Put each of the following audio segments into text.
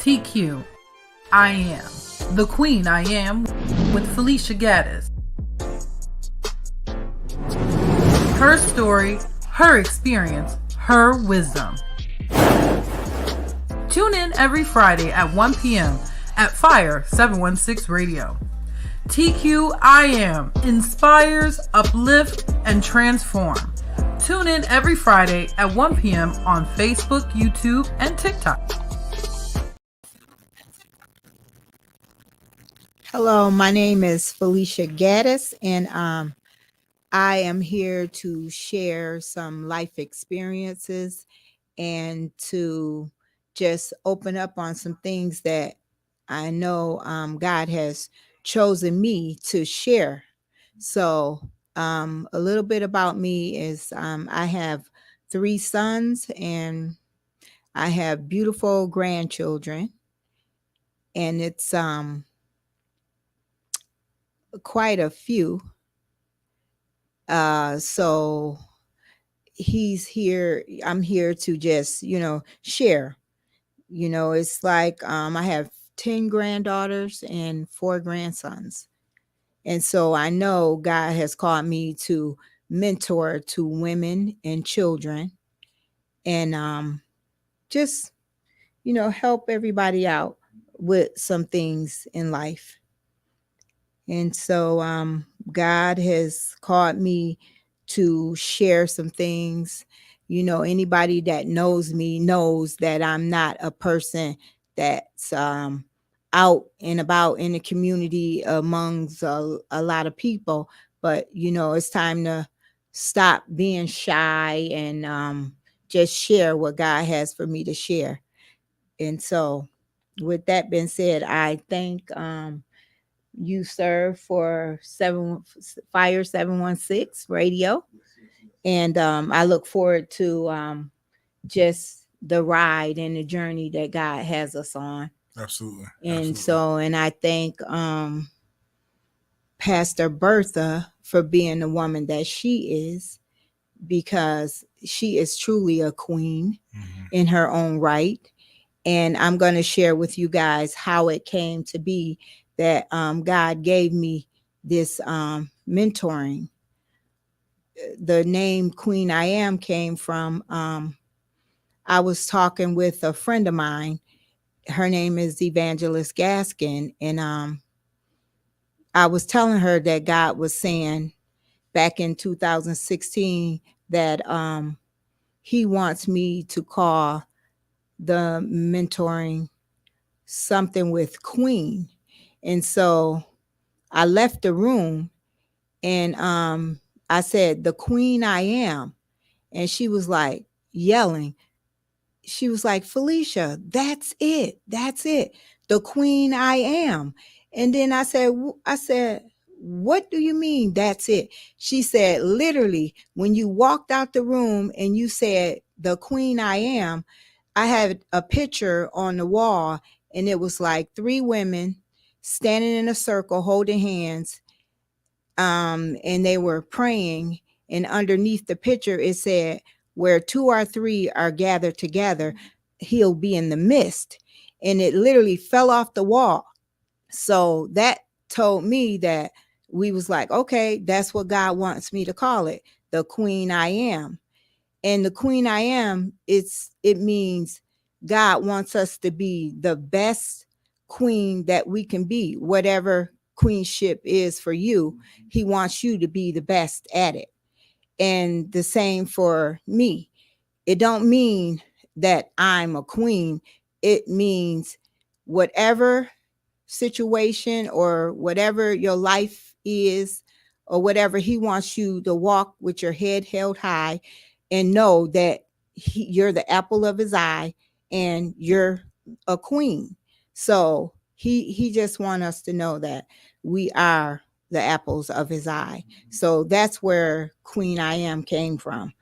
TQ, I Am, The Queen I Am with Felicia Gaddis. Her story, her experience, her wisdom. Tune in every Friday at 1 p.m. at Fire 716 Radio. TQ I Am inspires, uplift, and transform. Tune in every Friday at 1 p.m. on Facebook, YouTube, and TikTok. Hello, my name is Felicia Gaddis, and I am here to share some life experiences and to just open up on some things that I know God has chosen me to share. So, a little bit about me is I have 3 sons and I have beautiful grandchildren, and it's quite a few. So he's here. I'm here to just, share. It's like I have 10 granddaughters and 4 grandsons. And so I know God has called me to mentor to women and children and just, help everybody out with some things in life. And so God has called me to share some things. Anybody that knows me knows that I'm not a person that's out and about in the community amongst a lot of people. But, it's time to stop being shy and just share what God has for me to share. And so with that being said, I thank you, sir, for Fire 716 Radio. And I look forward to just the ride and the journey that God has us on. Absolutely. And so, and I thank Pastor Bertha for being the woman that she is, because she is truly a queen in her own right. And I'm going to share with you guys how it came to be that God gave me this mentoring. The name Queen I Am came from, I was talking with a friend of mine. Her name is Evangelist Gaskin. And I was telling her that God was saying back in 2016 that he wants me to call the mentoring something with Queen. And so I left the room and I said, the Queen I Am. And she was like yelling. She was like, Felicia, that's it. That's it. The Queen I Am. And then I said, what do you mean that's it? She said, literally, when you walked out the room and you said, the Queen I Am, I had a picture on the wall, and it was like 3 women standing in a circle holding hands, and they were praying. And underneath the picture, it said, where 2 or 3 are gathered together, he'll be in the midst. And it literally fell off the wall. So that told me that we was like, okay, that's what God wants me to call it, the Queen I Am. And the Queen I Am, it means God wants us to be the best queen that we can be. Whatever queenship is for you, he wants you to be the best at it. And the same for me. It don't mean that I'm a queen. It means whatever situation or whatever your life is, or whatever, he wants you to walk with your head held high and know that you're the apple of his eye and you're a queen. So he just wants us to know that we are the apples of his eye. So that's where Queen I Am came from.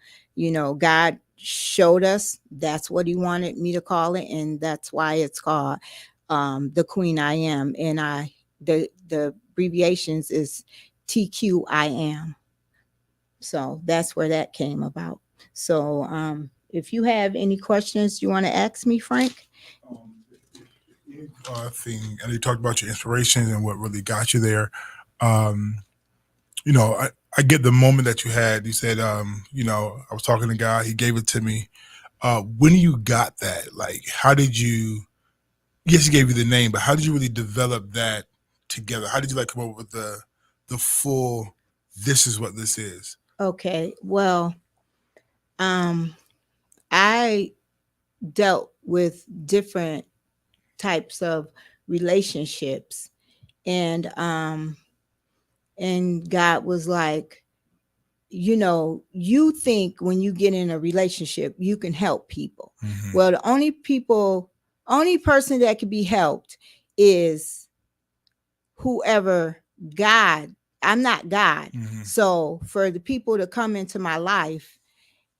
God showed us that's what he wanted me to call it, and that's why it's called the Queen I Am. And the abbreviations is TQ I Am. So that's where that came about. So if you have any questions you want to ask me, Frank. thing, and you talked about your inspirations and what really got you there. Um, I get the moment that you had. You said, I was talking to God. He gave it to me. When you got that, like, how did you? Yes, he gave you the name, but how did you really develop that together? How did you come up with the full? This is what this is. Okay. Well, I dealt with different types of relationships, and God was like, you think when you get in a relationship you can help people. Mm-hmm. Well, the only person that can be helped is whoever God. I'm not God. Mm-hmm. So for the people to come into my life,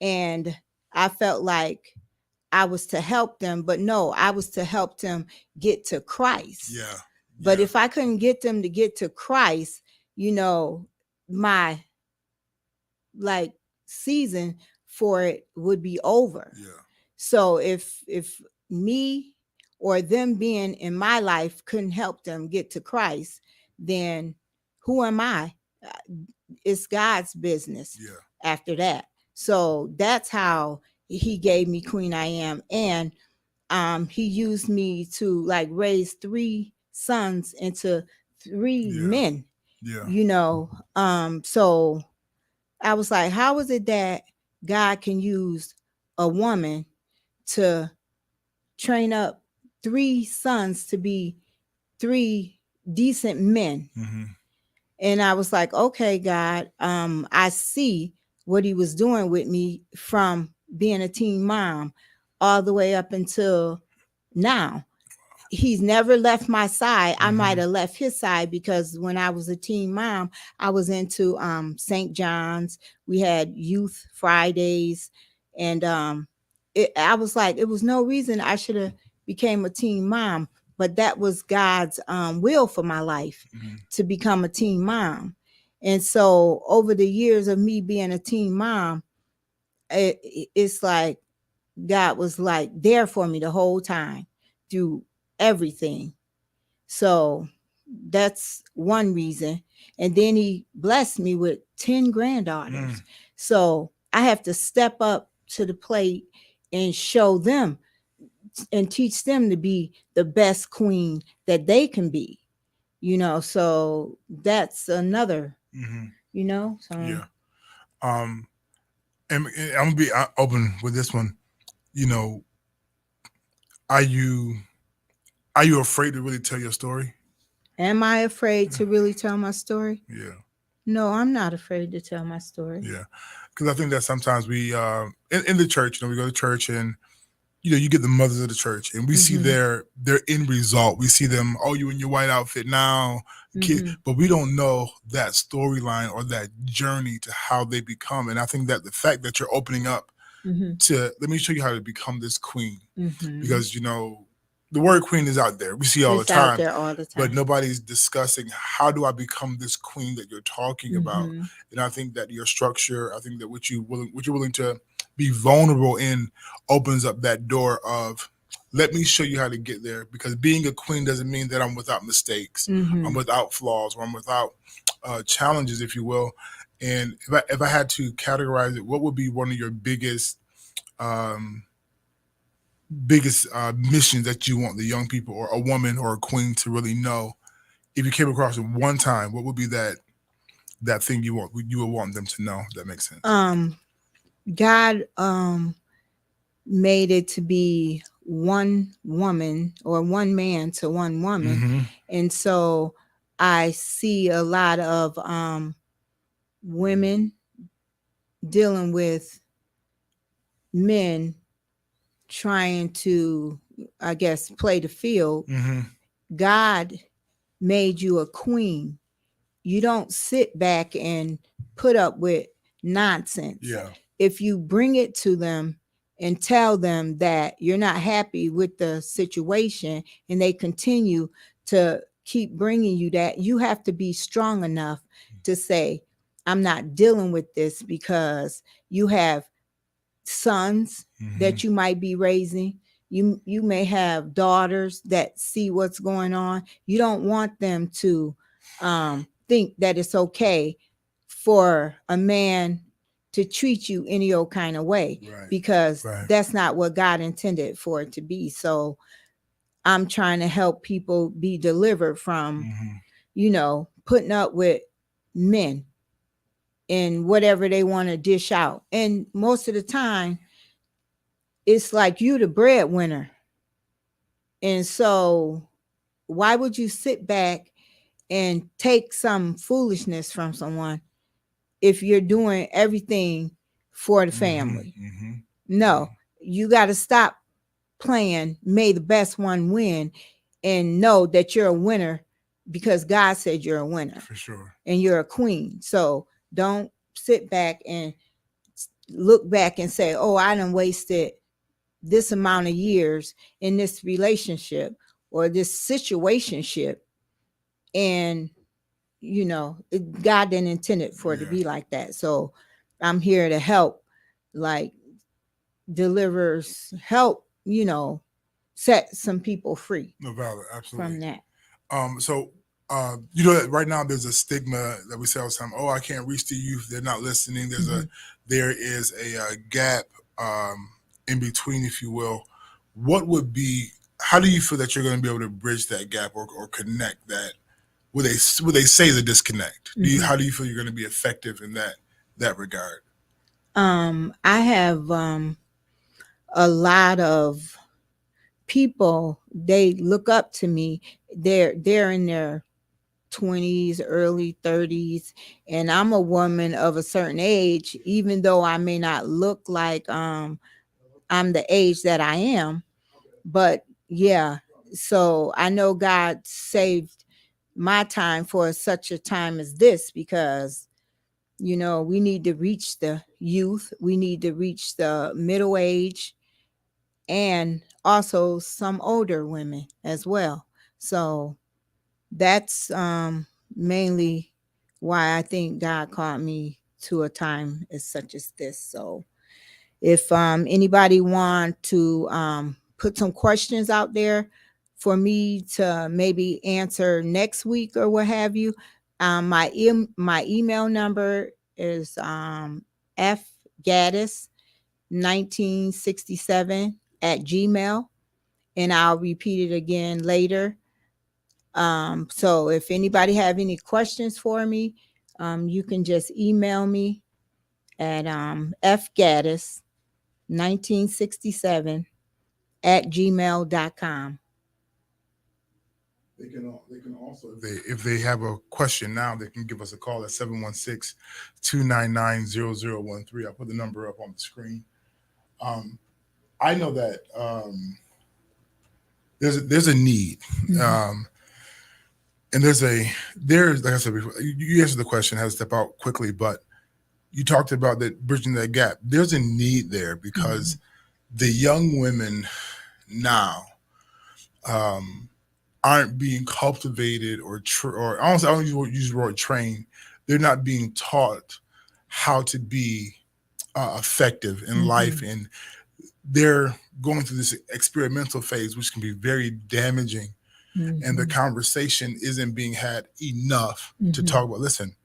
and I felt like I was to help them, but no, I was to help them get to Christ. Yeah. But if I couldn't get them to get to Christ, my season for it would be over. Yeah. So if me or them being in my life couldn't help them get to Christ, then who am I? It's God's business. Yeah. After that. So that's how he gave me Queen I Am. And he used me to raise 3 sons into 3 men. Yeah. So I was like, how is it that God can use a woman to train up 3 sons to be 3 decent men? Mm-hmm. And I was like, okay, God, I see what he was doing with me from being a teen mom all the way up until now. He's never left my side. I might have left his side because when I was a teen mom, I was into St. John's. We had youth Fridays, and I was like, it was no reason I should have became a teen mom, but that was God's will for my life to become a teen mom. And so over the years of me being a teen mom, it's like God was there for me the whole time through everything. So that's one reason. And then he blessed me with 10 granddaughters. So I have to step up to the plate and show them and teach them to be the best queen that they can be. So that's another, so Yeah. And I'm gonna be open with this one. Are you afraid to really tell your story? Am I afraid to really tell my story? Yeah. No, I'm not afraid to tell my story. Yeah. Because I think that sometimes we in the church, we go to church and you get the mothers of the church and we see their end result. We see them, you in your white outfit now, kid, but we don't know that storyline or that journey to how they become. And I think that the fact that you're opening up to, let me show you how to become this queen, because the word queen is out there. We see all the time. Out there all the time. But nobody's discussing how do I become this queen that you're talking about. And I think that your structure, I think that what you're willing to be vulnerable in opens up that door of, let me show you how to get there. Because being a queen doesn't mean that I'm without mistakes, I'm without flaws, or I'm without challenges, if you will. And if I had to categorize it, what would be one of your biggest missions that you want the young people or a woman or a queen to really know? If you came across it one time, what would be that thing you would want them to know? If that makes sense. God made it to be one woman or one man to one woman. And so I see a lot of women dealing with men trying to, I guess, play the field. God made you a queen. You don't sit back and put up with nonsense. Yeah. If you bring it to them and tell them that you're not happy with the situation and they continue to keep bringing you that, you have to be strong enough to say, I'm not dealing with this, because you have sons that you might be raising, You may have daughters that see what's going on. You don't want them to think that it's okay for a man to treat you any old kind of way, because that's not what God intended for it to be. So I'm trying to help people be delivered from, putting up with men and whatever they want to dish out. And most of the time, it's like you the breadwinner. And so why would you sit back and take some foolishness from someone if you're doing everything for the family? No, you got to stop playing may the best one win, and know that you're a winner because God said you're a winner. For sure. And you're a queen. So don't sit back and look back and say, oh, I done wasted this amount of years in this relationship or this situationship. And, God didn't intend it for it to be like that. So I'm here to help, like deliverers, help, set some people free. No, valid, absolutely. From that. So that right now there's a stigma that we say all the time. Oh, I can't reach the youth; they're not listening. There is a gap in between, if you will. How do you feel that you're going to be able to bridge that gap or connect that? What they say is a disconnect. How do you feel you're going to be effective in that regard? I have a lot of people, they look up to me. They're in their 20s, early 30s, and I'm a woman of a certain age, even though I may not look like I'm the age that I am. But yeah, so I know God saved my time for such a time as this, because we need to reach the youth, we need to reach the middle age, and also some older women as well. So that's mainly why I think God called me to a time as such as this. So if anybody want to put some questions out there for me to maybe answer next week or what have you, my email number is fgaddis1967@gmail.com, and I'll repeat it again later. So if anybody have any questions for me, you can just email me at fgaddis1967@gmail.com. They can also, if they have a question now, they can give us a call at 716-299-0013. I'll put the number up on the screen. I know that there's a need, and there's like I said before, you answered the question, how to step out quickly, but you talked about that bridging that gap. There's a need there because the young women now aren't being cultivated or I don't use the word trained. They're not being taught how to be effective in life, and they're going through this experimental phase, which can be very damaging. And the conversation isn't being had enough to talk about, listen,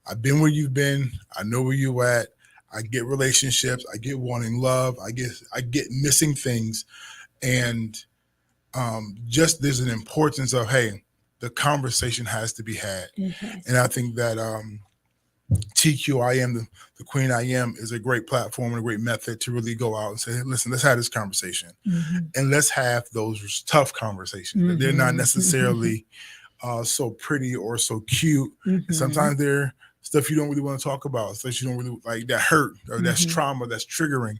I've been where you've been. I know where you're at. I get relationships. I get wanting love. I get missing things. And just there's an importance of, hey, the conversation has to be had. And I think that TQIM, the Queen I Am, is a great platform and a great method to really go out and say, hey, listen, let's have this conversation. And let's have those tough conversations. They're not necessarily so pretty or so cute. And sometimes they're stuff you don't really want to talk about, stuff you don't really like, that hurt or that's trauma, that's triggering.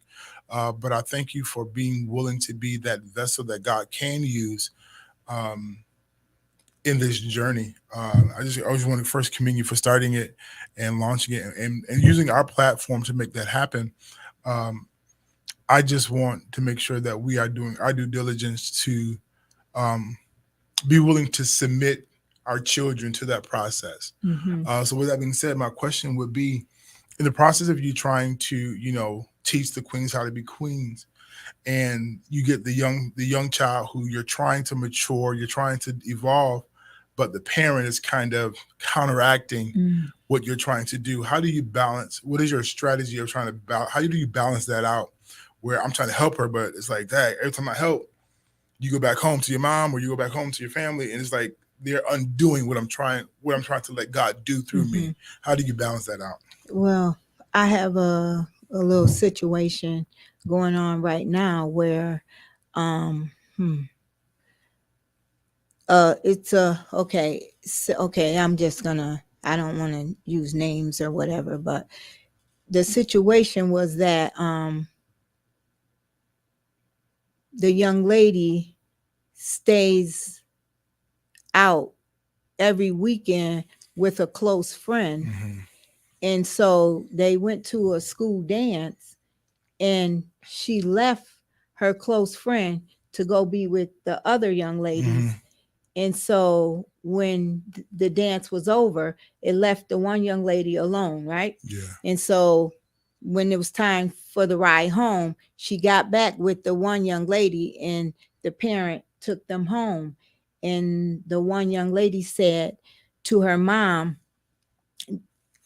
But I thank you for being willing to be that vessel that God can use in this journey. I just want to first commend you for starting it and launching it and using our platform to make that happen. I just want to make sure that we are doing our due diligence to be willing to submit our children to that process. So with that being said, my question would be, in the process of you trying to, teach the queens how to be queens. And you get the young child who you're trying to mature, you're trying to evolve, but the parent is kind of counteracting what you're trying to do. How do you balance? What is your strategy of trying to balance? How do you balance that out? Where I'm trying to help her, but it's like that every time I help, you go back home to your mom or you go back home to your family, and it's like they're undoing what I'm trying to let God do through me. How do you balance that out? Well, I have a little situation going on right now where it's okay. So, okay, I'm just gonna, I don't want to use names or whatever, but the situation was that the young lady stays out every weekend with a close friend. And so they went to a school dance and she left her close friend to go be with the other young ladies. And so when the dance was over, it left the one young lady alone, right? Yeah. And so when it was time for the ride home, she got back with the one young lady and the parent took them home. And the one young lady said to her mom,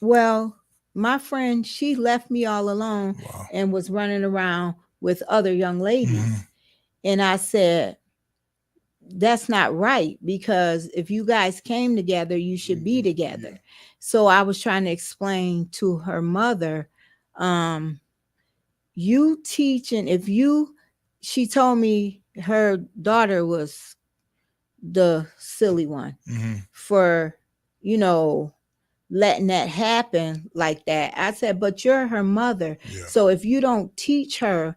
well, my friend, she left me all alone and was running around with other young ladies. And I said, that's not right, because if you guys came together, you should be together. So I was trying to explain to her mother, you teaching, she told me her daughter was the silly one for, letting that happen like that. I said, but you're her mother. Yeah. So if you don't teach her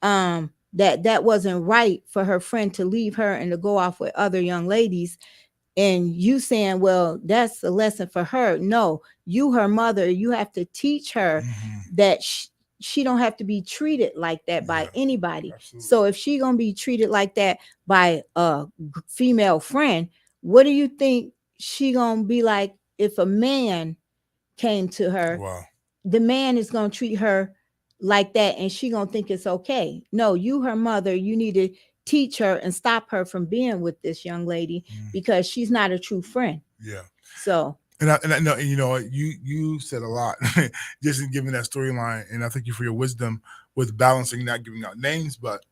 that wasn't right for her friend to leave her and to go off with other young ladies, and you saying, well, that's a lesson for her. No, you, her mother, you have to teach her that she don't have to be treated like that by anybody. Absolutely. So if she gonna be treated like that by a female friend, what do you think she gonna be like if a man came to her? Wow. The man is gonna treat her like that and she gonna think it's okay. No, you, her mother, you need to teach her and stop her from being with this young lady because she's not a true friend. Yeah. So and I know, you said a lot just in giving that storyline, and I thank you for your wisdom with balancing, not giving out names, but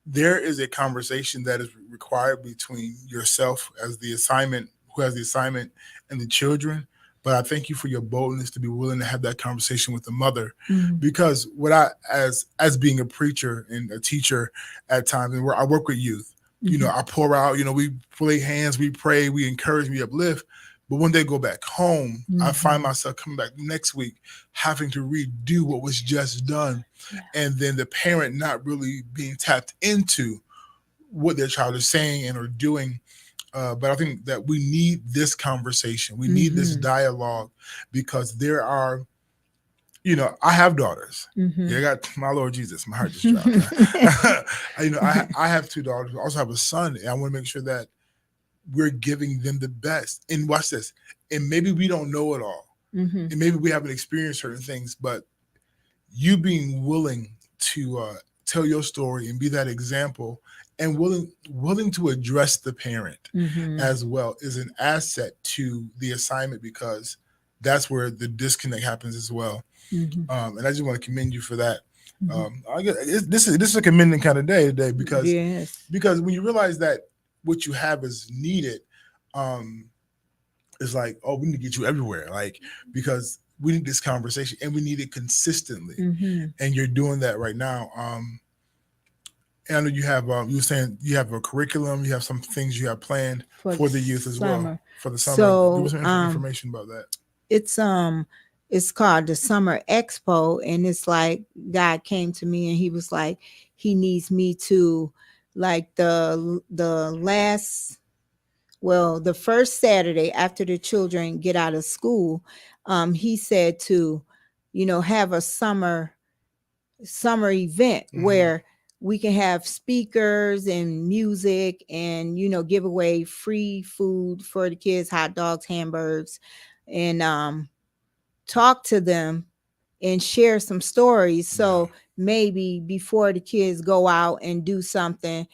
there is a conversation that is required between yourself as the assignment, who has the assignment, and the children. But I thank you for your boldness to be willing to have that conversation with the mother, because what I, as being a preacher and a teacher at times, and I work with youth, I pour out, we lay hands, we pray, we encourage, we uplift. But when they go back home, I find myself coming back next week, having to redo what was just done. Yeah. And then the parent not really being tapped into what their child is saying and or doing. But I think that we need this conversation. We need this dialogue, because there are, I have daughters. Yeah, I got my Lord Jesus, my heart just dropped. I have two daughters. I also have a son, and I want to make sure that we're giving them the best. And watch this. And maybe we don't know it all. And maybe we haven't experienced certain things, but you being willing to tell your story and be that example, and willing to address the parent as well, is an asset to the assignment, because that's where the disconnect happens as well. And I just want to commend you for that. I guess this is a commending kind of day today, because when you realize that what you have is needed, it's like, oh, we need to get you everywhere, because we need this conversation and we need it consistently. And you're doing that right now. And I know you have, you were saying you have a curriculum, you have some things you have planned for the youth as well, for the summer. So, give us some information about that. It's called the Summer Expo, and it's like God came to me and he was like, he needs me to, like the first Saturday after the children get out of school, he said to, have a summer event where we can have speakers and music and, give away free food for the kids, hot dogs, hamburgers, and talk to them and share some stories. So maybe before the kids go out and do something,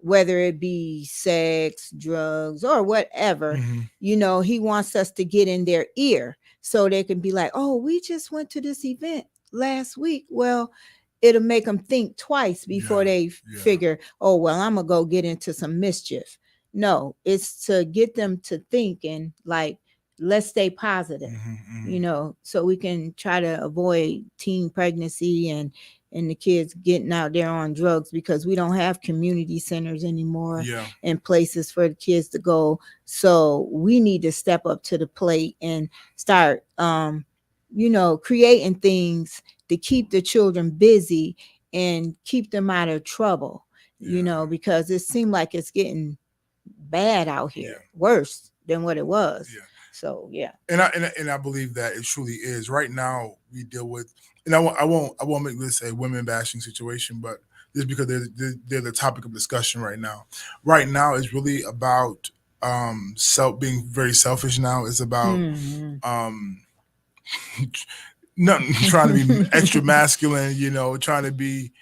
whether it be sex, drugs, or whatever, he wants us to get in their ear so they can be like, oh, we just went to this event last week. Well, it'll make them think twice before they figure, oh, well, I'm going to go get into some mischief. No, it's to get them to think and like, let's stay positive, so we can try to avoid teen pregnancy and the kids getting out there on drugs, because we don't have community centers anymore and places for the kids to go. So we need to step up to the plate and start, creating things to keep the children busy and keep them out of trouble, because it seemed like it's getting bad out here, worse than what it was. So and I believe that it truly is. Right now we deal with, and I won't make this a women bashing situation, but just because they're the topic of discussion right now. Right now is really about being very selfish. Now it's about nothing trying to be extra masculine, trying to be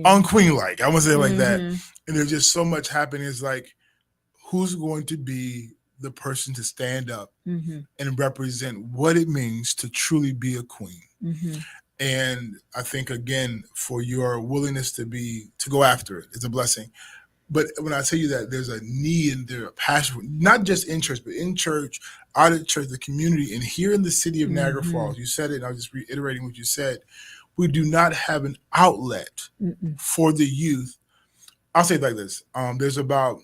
unqueen like. I want to say it like that. And there's just so much happening. It's like, who's going to be the person to stand up and represent what it means to truly be a queen? And I think, again, for your willingness to go after it, it's a blessing. But when I tell you that there's a need and there's a passion, not just in church, but in church, out of church, the community, and here in the city of Niagara Falls, you said it, and I was just reiterating what you said, we do not have an outlet for the youth. I'll say it like this. There's about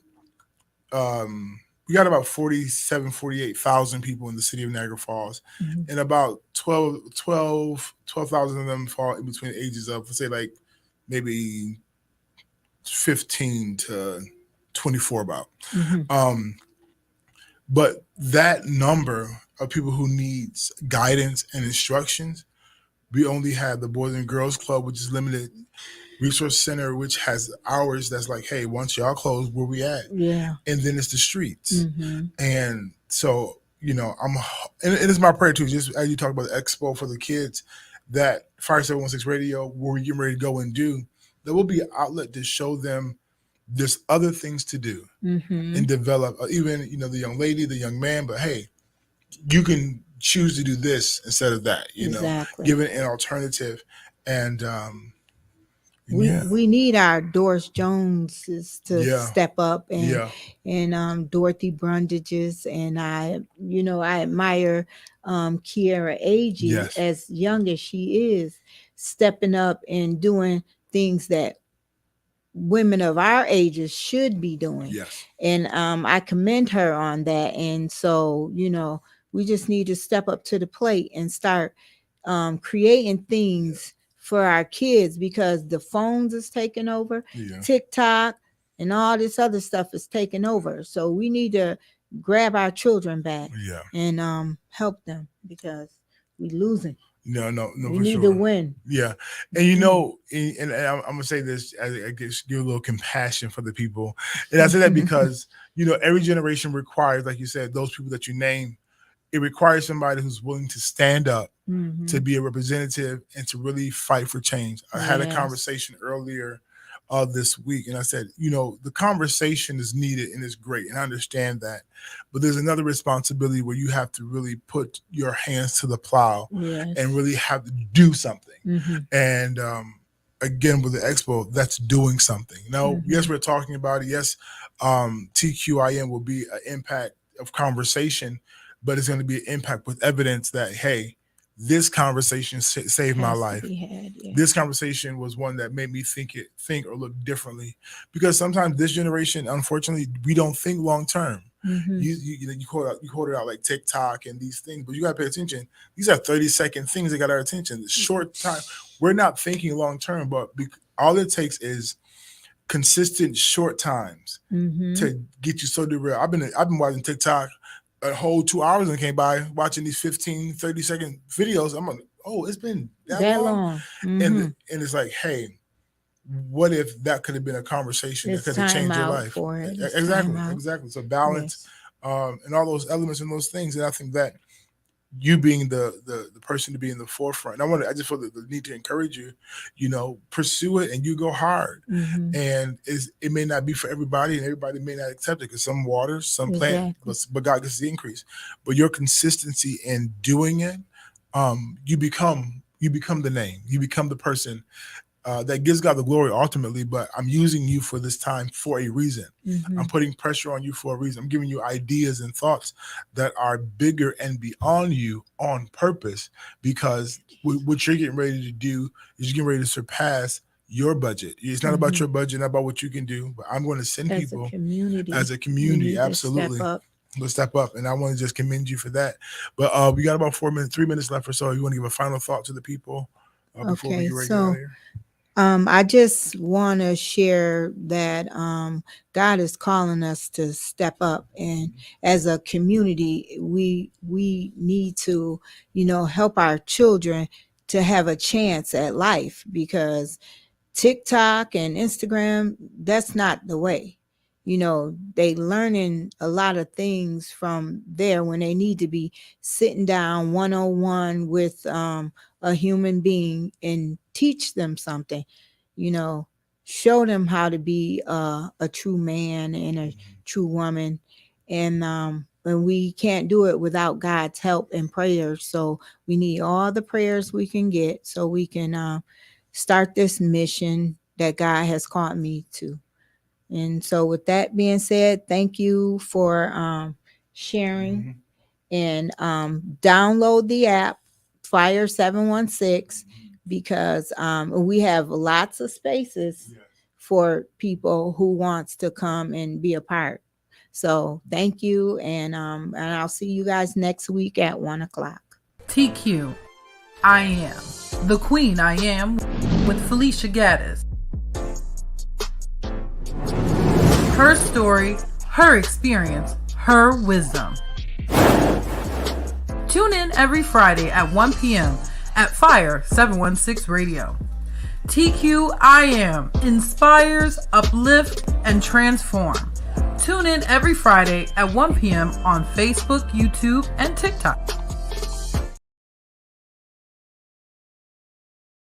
we got about 48,000 people in the city of Niagara Falls, and about 12,000 of them fall in between the ages of, let's say, like maybe 15 to 24 about. But that number of people who needs guidance and instructions, we only have the Boys and Girls Club, which is limited resource center, which has hours that's like, hey, once y'all close, where we at? And then it's the streets. And so, and it's my prayer too, just as you talk about the expo for the kids, that Fire 716 Radio, where we're getting ready to go and do, there will be an outlet to show them there's other things to do and develop, even, the young lady, the young man, but hey, you can choose to do this instead of that, give it an alternative. And we need our Doris Joneses to step up, and Dorothy Brundages, and I admire Kiara Agee, as young as she is, stepping up and doing things that women of our ages should be doing. And I commend her on that. And so, we just need to step up to the plate and start creating things for our kids, because the phones is taking over, TikTok and all this other stuff is taking over. So we need to grab our children back and help them, because we losing. No, we need to win. And and I'm gonna say this, I guess, give a little compassion for the people, and I say that because every generation requires, like you said, those people that you name. It requires somebody who's willing to stand up, to be a representative, and to really fight for change. I had a conversation earlier this week, and I said, the conversation is needed and it's great, and I understand that. But there's another responsibility where you have to really put your hands to the plow and really have to do something. And again, with the expo, that's doing something. Yes, we're talking about it. Yes, TQIM will be an impact of conversation, but it's going to be an impact with evidence that, hey, this conversation saved my life. This conversation was one that made me think or look differently, because sometimes this generation, unfortunately, we don't think long term. You quote it out like TikTok and these things, but you got to pay attention. These are 30-second things that got our attention. It's short time. We're not thinking long term, but all it takes is consistent short times to get you so derailed. I've been watching TikTok a whole 2 hours and came by watching these 15, 30-second videos. I'm like, oh, it's been that long. And it's like, hey, what if that could have been a conversation that could have changed your life? Exactly. So balance and all those elements and those things. And I think that you being the person to be in the forefront. And I just feel the need to encourage you, pursue it and you go hard. And it may not be for everybody, and everybody may not accept it, because some waters, some plant, but God gets the increase. But your consistency in doing it, you become the name. You become the person that gives God the glory ultimately. But I'm using you for this time for a reason. I'm putting pressure on you for a reason. I'm giving you ideas and thoughts that are bigger and beyond you on purpose, because what you're getting ready to do is you're getting ready to surpass your budget. It's not about your budget, not about what you can do, but I'm going to send people as a community. Absolutely. Let's step up. And I want to just commend you for that. But we got about 3 minutes left or so. You want to give a final thought to the people before we get ready to get out of here? I just want to share that God is calling us to step up, and as a community, we need to, help our children to have a chance at life, because TikTok and Instagram, that's not the way. They learning a lot of things from there when they need to be sitting down 101 with a human being and teach them something, show them how to be a true man and a true woman. And we can't do it without God's help and prayers. So we need all the prayers we can get so we can start this mission that God has called me to. And so with that being said, thank you for sharing, and download the app Fire 716, because we have lots of spaces for people who wants to come and be a part. So thank you. And I'll see you guys next week at 1:00. TQ, I Am, the Queen I Am, with Felicia Gaddis. Her story, her experience, her wisdom. Tune in every Friday at 1 p.m. at Fire 716 Radio. TQ I Am inspires, uplift, and transform. Tune in every Friday at 1 p.m. on Facebook, YouTube, and TikTok.